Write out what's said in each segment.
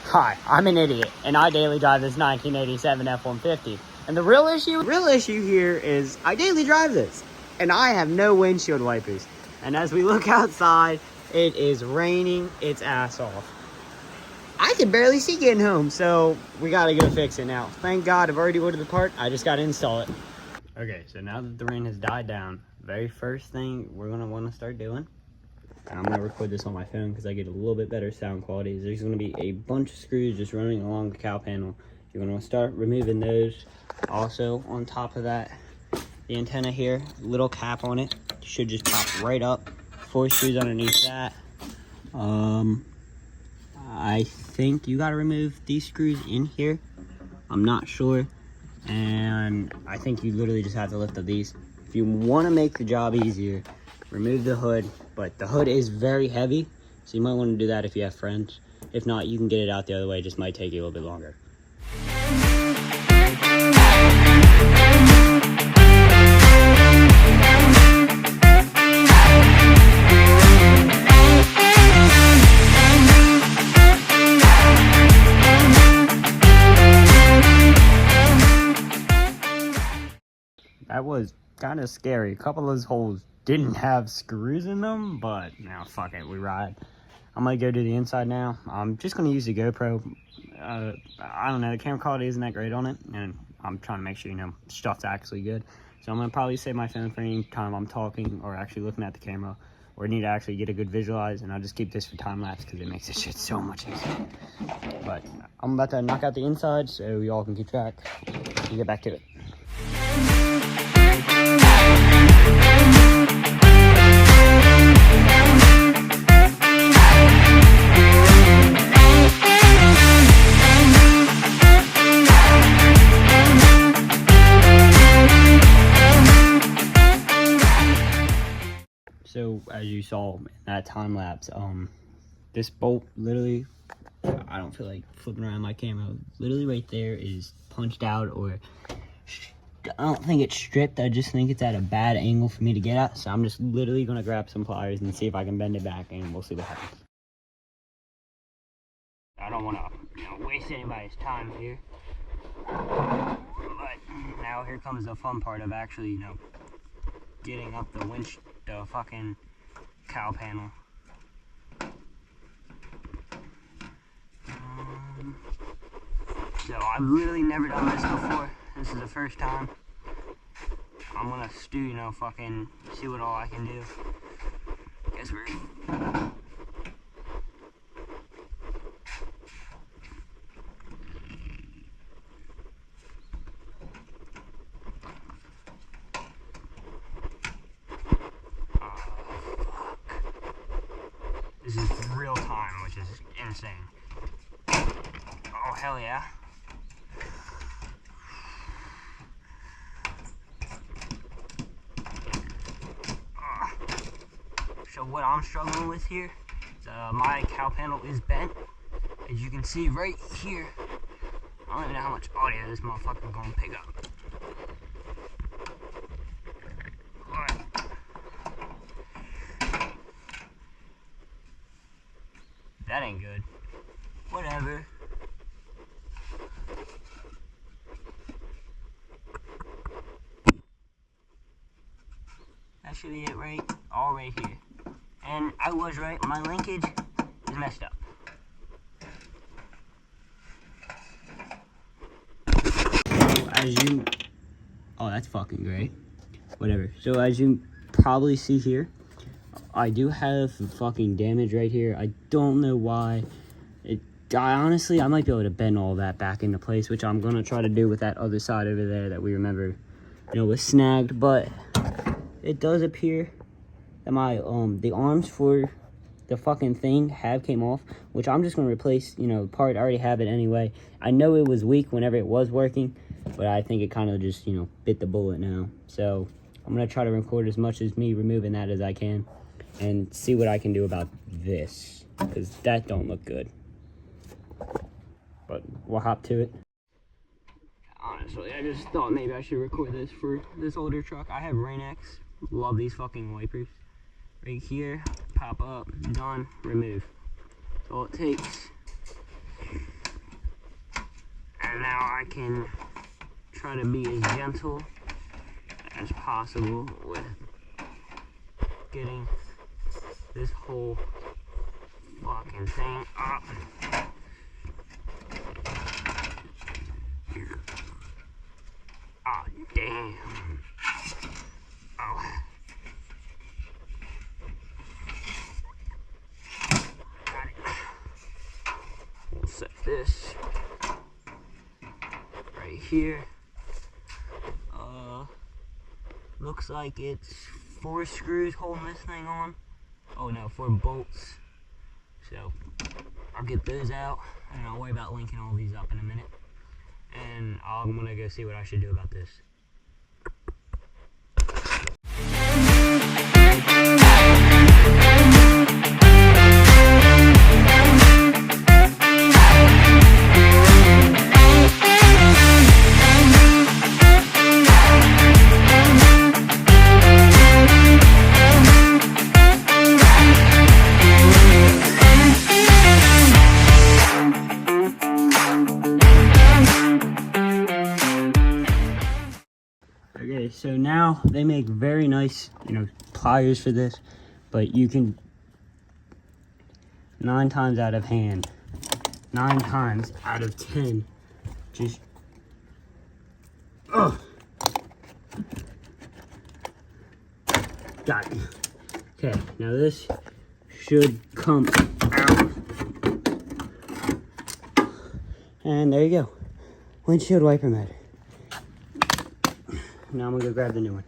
Hi, I'm an idiot, and I daily drive this 1987 F-150. And the real issue here is I daily drive this, and I have no windshield wipers. And as we look outside, it is raining its ass off. I can barely see getting home, so we gotta go fix it now. Thank God I've already ordered the part, I just gotta install it. Okay, so now that the rain has died down, very first thing we're gonna wanna start doing, and I'm gonna record this on my phone because I get a little bit better sound quality. There's gonna be a bunch of screws just running along the cow panel. You're gonna start removing those. Also, on top of that, the antenna here, little cap on it, should just pop right up. 4 screws underneath that. I think you gotta remove these screws in here. I'm not sure. And I think you literally just have to lift up these. If you wanna make the job easier, remove the hood, but the hood is very heavy, so you might want to do that if you have friends. If not, you can get it out the other way, it just might take you a little bit longer. That was kind of scary. A couple of those holes didn't have screws in them, but now fuck it, we ride. I'm gonna go to the inside now. I'm just gonna use the GoPro. I don't know, the camera quality isn't that great on it, and I'm trying to make sure, stuff's actually good. So I'm gonna probably save my phone for any time I'm talking or actually looking at the camera, or need to actually get a good visualize, and I'll just keep this for time lapse because it makes this shit so much easier. But I'm about to knock out the inside so y'all can keep track and get back to it. So as you saw in that time lapse, this bolt literally, I don't feel like flipping around my camera, literally right there is punched out, or I don't think it's stripped, I just think it's at a bad angle for me to get at. So I'm just literally gonna grab some pliers and see if I can bend it back, and we'll see what happens. I don't wanna waste anybody's time here, but now here comes the fun part of actually, getting up the fucking cow panel. So I've literally never done this before. This is the first time. I'm gonna fucking see what all I can do. Guess we're... This is real time, which is insane. Oh, hell yeah. So what I'm struggling with here is my cow panel is bent. As you can see right here, I don't even know how much audio this motherfucker gonna pick up. That ain't good. Whatever. That should be it all right here. And I was right, my linkage is messed up. Oh, that's fucking great. Whatever. So as you probably see here, I do have fucking damage right here. I don't know why. Honestly, I might be able to bend all that back into place, which I'm gonna try to do with that other side over there that we remember, was snagged. But it does appear that my the arms for the fucking thing came off, which I'm just gonna replace. The part, I already have it anyway. I know it was weak whenever it was working, but I think it kind of just bit the bullet now. So I'm gonna try to record as much as me removing that as I can, and see what I can do about this, because that don't look good. But we'll hop to it. Honestly, I just thought maybe I should record this for this older truck. I have Rain-X. Love these fucking wipers. Right here, pop up, done, remove. That's all it takes. I can try to be as gentle as possible with getting this whole fucking thing up. Oh, damn. Oh. Got it. We'll set this right here. Looks like it's 4 screws holding this thing on. Oh no, 4 bolts. So I'll get those out and I'll worry about linking all these up in a minute. And I'm gonna go see what I should do about this. Okay, so now they make very nice, pliers for this, but you can 9 times out of 10, just, got it. Okay, now this should come out, and there you go, windshield wiper mat. Now I'm gonna go grab the new one.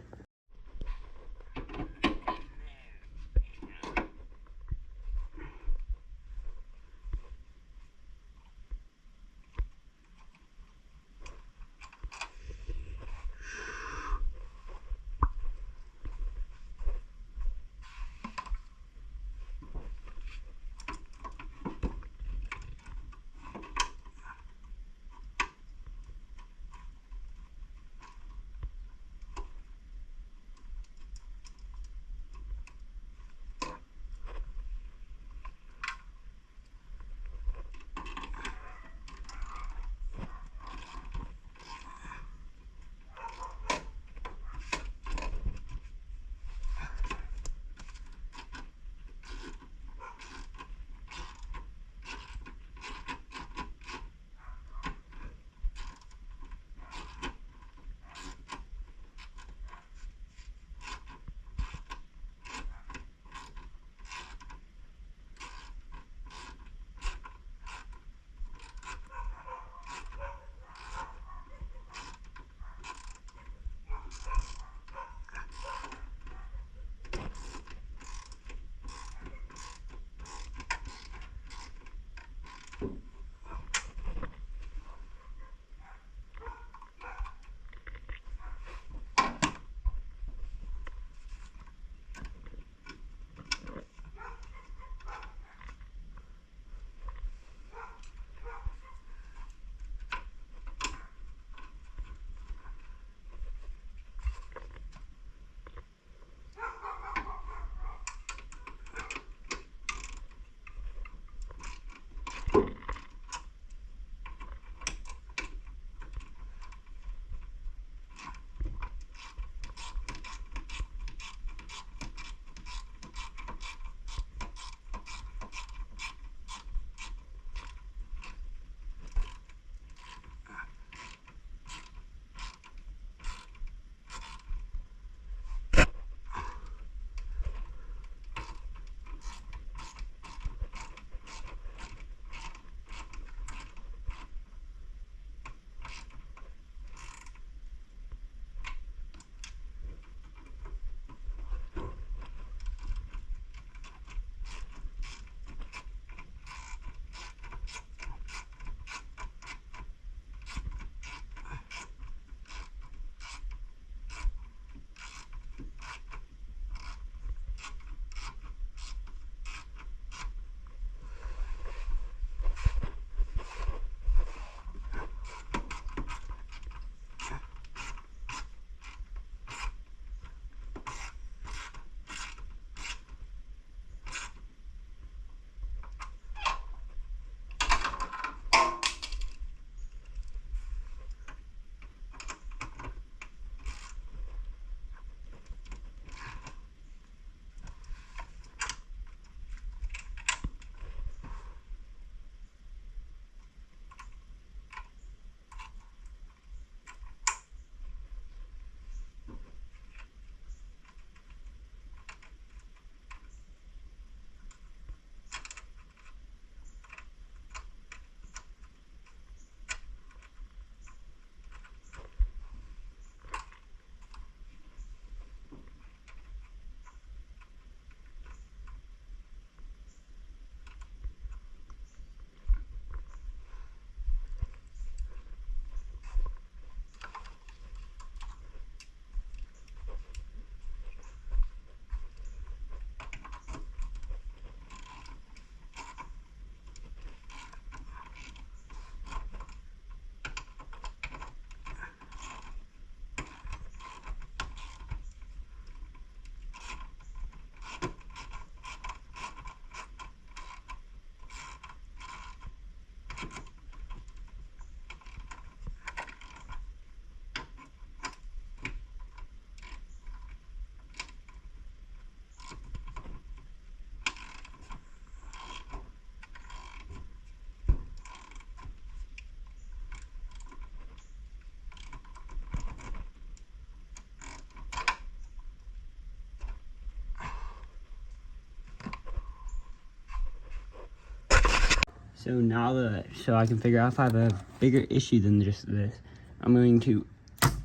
So I can figure out if I have a bigger issue than just this, I'm going to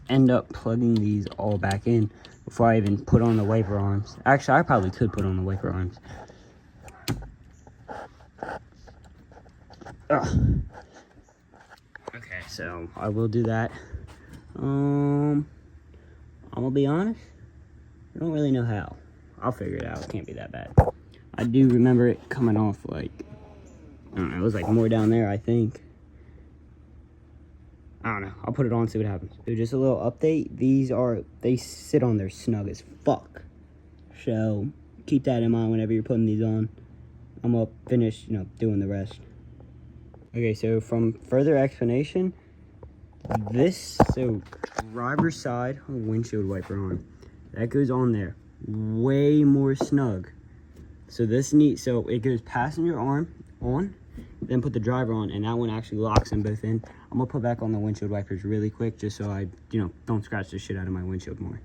end up plugging these all back in before I even put on the wiper arms. Actually, I probably could put on the wiper arms. Ugh. Okay, so I will do that. I'm gonna be honest, I don't really know how. I'll figure it out. It can't be that bad. I do remember it coming off like, I don't know, it was like more down there, I think. I don't know. I'll put it on, see what happens. So just a little update. They sit on there snug as fuck. So keep that in mind whenever you're putting these on. I'm gonna finish, doing the rest. Okay, so from further explanation, so driver's side windshield wiper arm, that goes on there way more snug. So it goes passenger arm on, then put the driver on, and that one actually locks them both in. I'm gonna put back on the windshield wipers really quick just so I, don't scratch the shit out of my windshield more.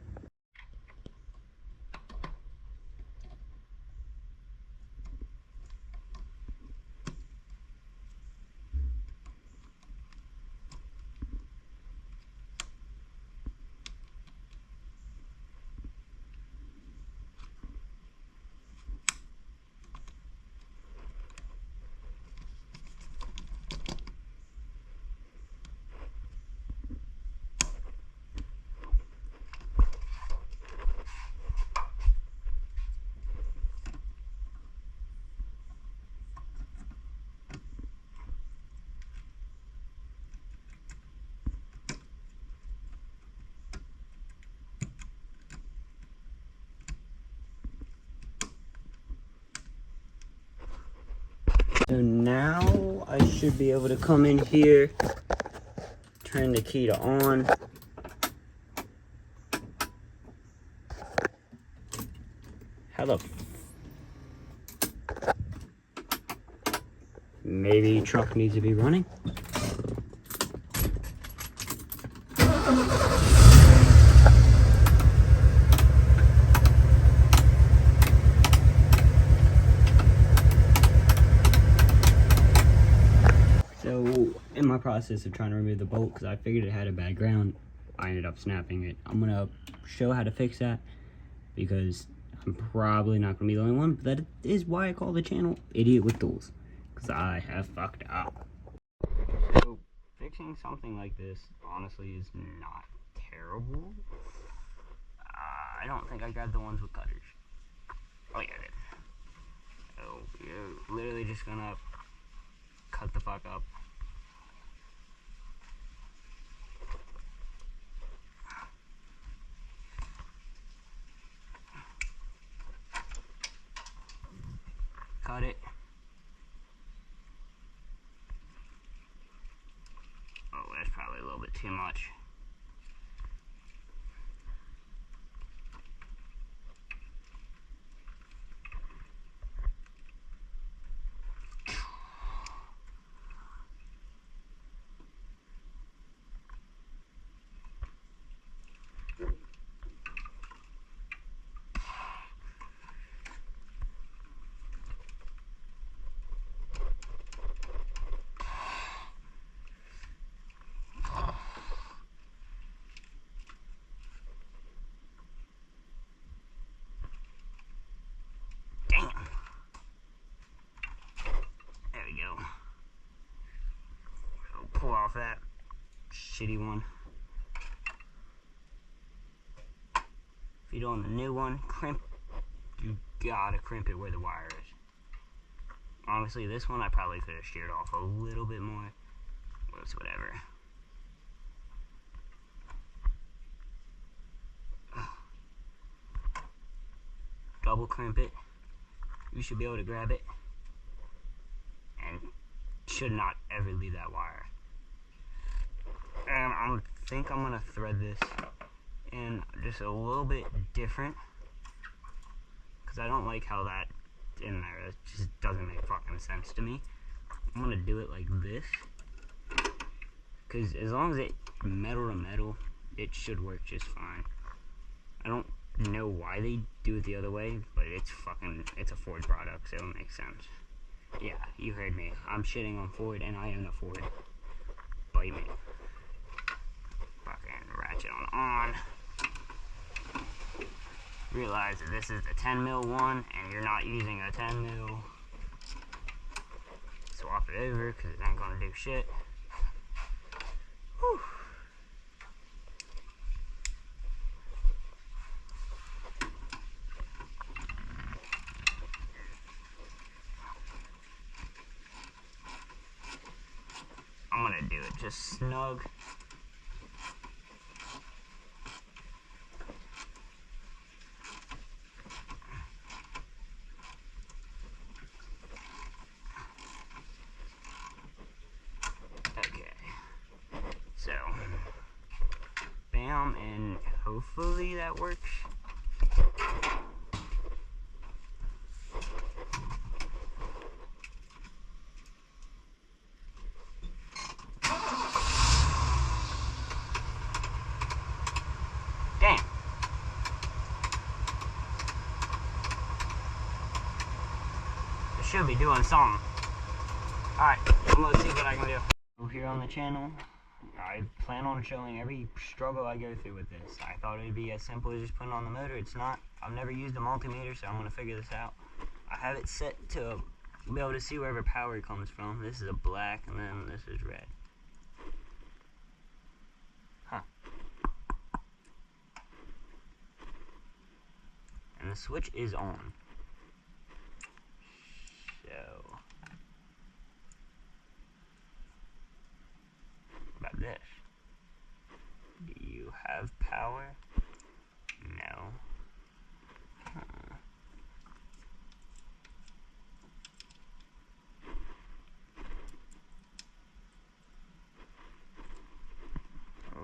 So now I should be able to come in here, turn the key to on. How the maybe truck needs to be running? So in my process of trying to remove the bolt, because I figured it had a bad ground, I ended up snapping it. I'm gonna show how to fix that because I'm probably not gonna be the only one, but that is why I call the channel Idiot with Tools, because I have fucked up. So fixing something like this honestly is not terrible. I don't think I grabbed the ones with cutters. Oh yeah, I did. So you're literally just gonna cut the fuck up. Cut it. Oh, that's probably a little bit too much. Pull off that shitty one. If you're doing the new one, you gotta crimp it where the wire is. Honestly, this one I probably could have sheared off a little bit more. Well, it's whatever. Double crimp it. You should be able to grab it. And should not ever leave that wire. And I think I'm gonna thread this in just a little bit different, because I don't like how that in there, it just doesn't make fucking sense to me. I'm gonna do it like this, because as long as it's metal to metal, it should work just fine. I don't know why they do it the other way, but it's a Ford product, so it makes sense. Yeah, you heard me. I'm shitting on Ford, and I own a Ford. Bite me. Fucking ratchet on. Realize that this is the 10 mil one, and you're not using a 10 mil. Swap it over, because it ain't gonna do shit. Whew. I'm gonna do it just snug. Okay. So, bam, and hopefully that works. Damn. It should be doing something. Alright, I'm gonna see what I can do. Here on the channel, I plan on showing every struggle I go through with this. I thought it would be as simple as just putting on the motor. It's not. I've never used a multimeter, so I'm gonna figure this out. I have it set to be able to see wherever power comes from. This is a black, and then this is red. Huh. And the switch is on. So, what about this? Do you have power? No. Huh.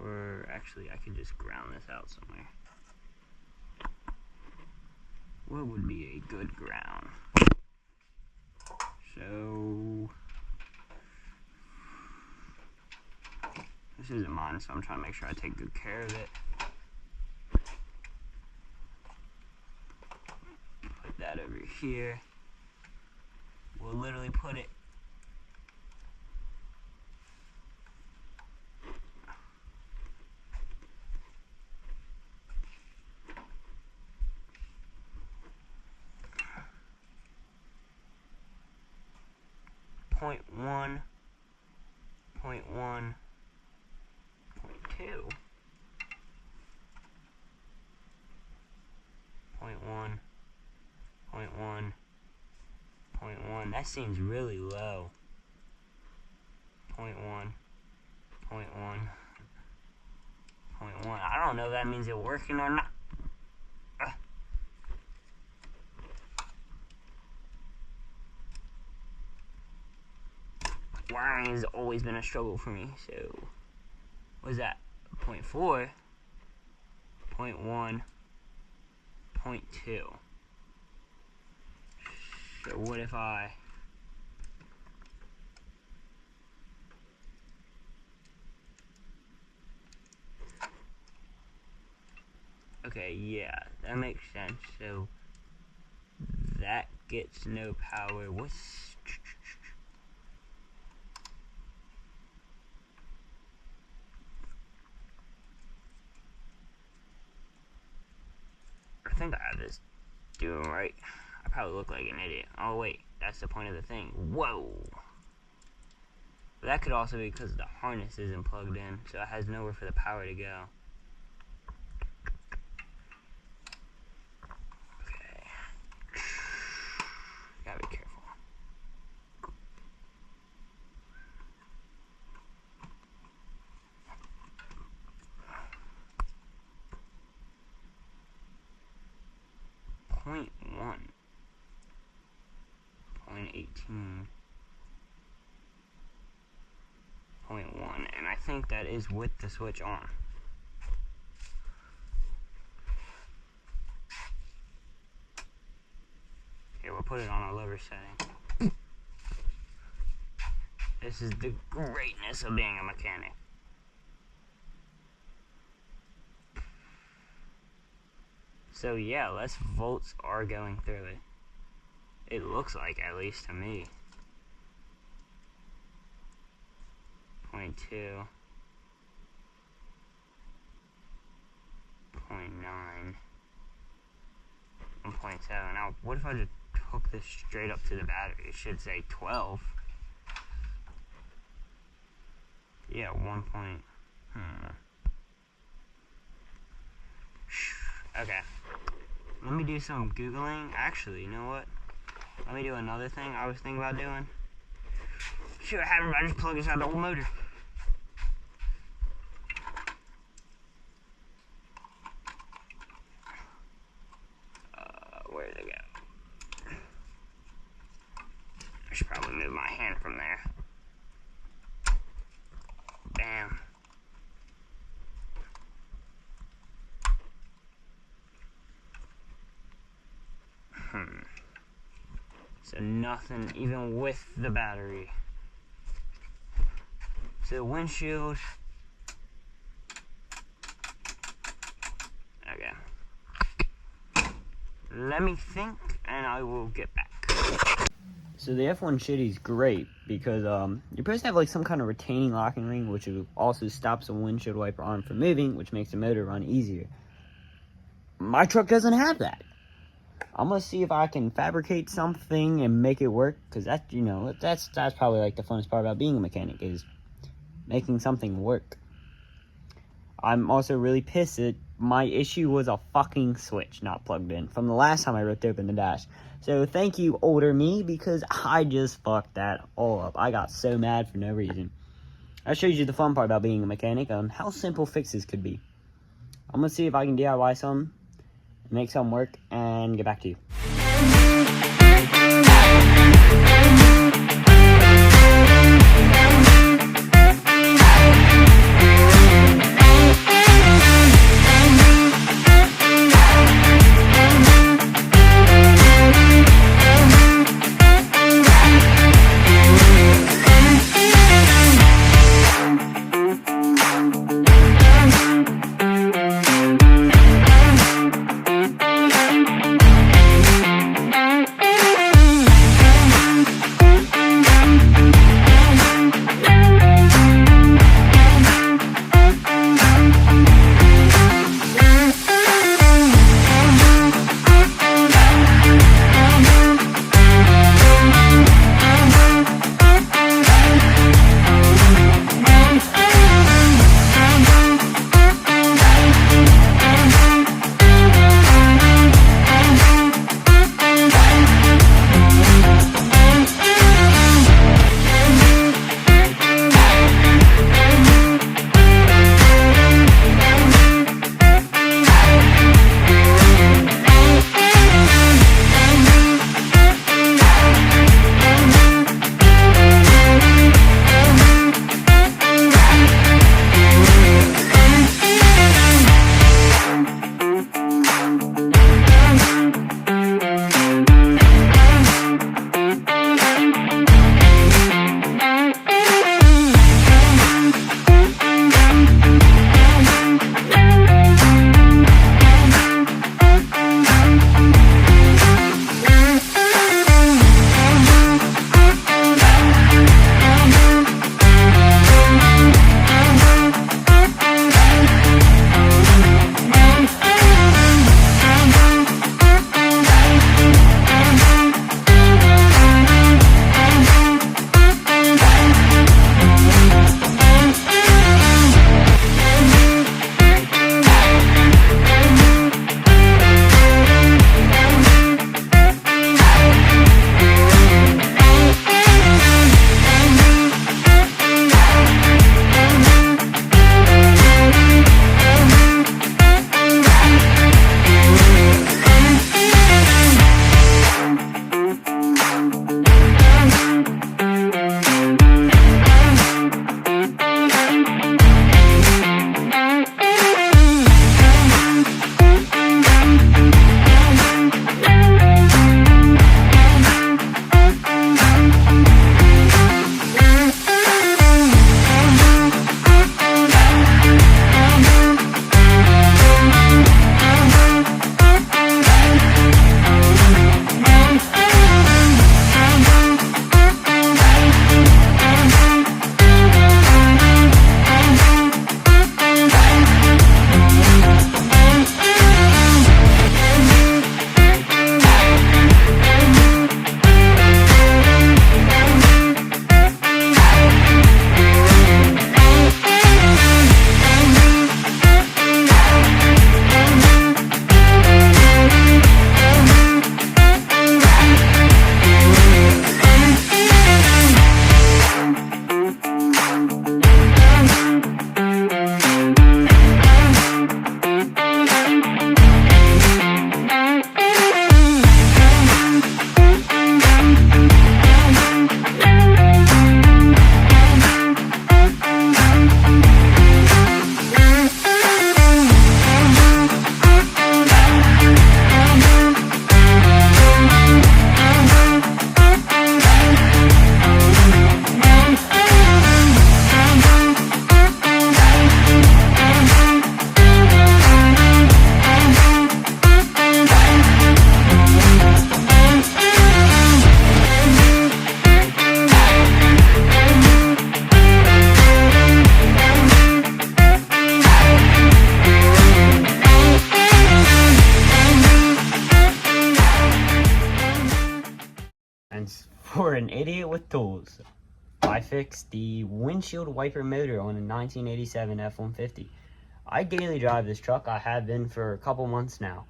Or actually, I could just ground this out somewhere. What would be a good ground? So, this isn't mine, so I'm trying to make sure I take good care of it. Put that over here. We'll literally put it point 1, point 1, point 2, point 1, point 1, point 1. That seems really low. Point 1, point 1, point 1. I don't know if that means it's working or not. Wiring has always been a struggle for me. So, what is that? 0.4, 0.1, 0.2. So what if I okay, yeah, that makes sense. So that gets no power. What's I think I have this doing right. I probably look like an idiot. Oh wait, that's the point of the thing. Whoa! But that could also be because the harness isn't plugged in, so it has nowhere for the power to go. Okay. Gotta be careful. Point 1. 0.18. 0.1. And I think that is with the switch on. Here, we'll put it on a lower setting. This is the greatness of being a mechanic. So yeah, less volts are going through it. It looks like, at least to me. 1.2, 0.9, 1.7. Now, what if I just hook this straight up to the battery? It should say 12. Yeah, 1. Okay. Let me do some Googling. Actually, you know what? Let me do another thing I was thinking about doing. Should I have I just plug this out the old motor? Where did it go? I should probably move my hand from there. Bam. So nothing, even with the battery. So the windshield. Okay. Let me think, and I will get back. So the F-150 is great because you're supposed to have like some kind of retaining locking ring, which also stops the windshield wiper arm from moving, which makes the motor run easier. My truck doesn't have that. I'm gonna see if I can fabricate something and make it work, because that's probably like the funnest part about being a mechanic, is making something work. I'm also really pissed that my issue was a fucking switch not plugged in from the last time I ripped open the dash. So thank you, older me, because I just fucked that all up. I got so mad for no reason. I showed you the fun part about being a mechanic on how simple fixes could be. I'm gonna see if I can DIY some, make some work, and get back to you. with tools. I fixed the windshield wiper motor on a 1987 F-150. I daily drive this truck. I have been for a couple months now.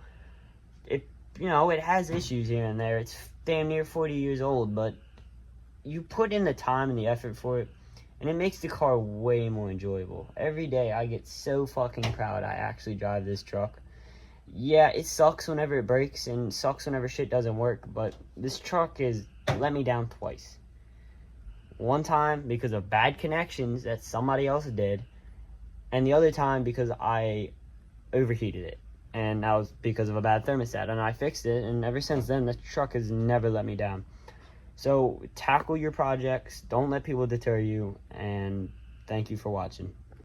It has issues here and there. It's damn near 40 years old, but you put in the time and the effort for it, and it makes the car way more enjoyable. Every day I get so fucking proud I actually drive this truck. Yeah, it sucks whenever it breaks and sucks whenever shit doesn't work, but this truck has let me down twice. One time because of bad connections that somebody else did, and the other time because I overheated it, and that was because of a bad thermostat, and I fixed it, and ever since then, this truck has never let me down. So tackle your projects, don't let people deter you, and thank you for watching.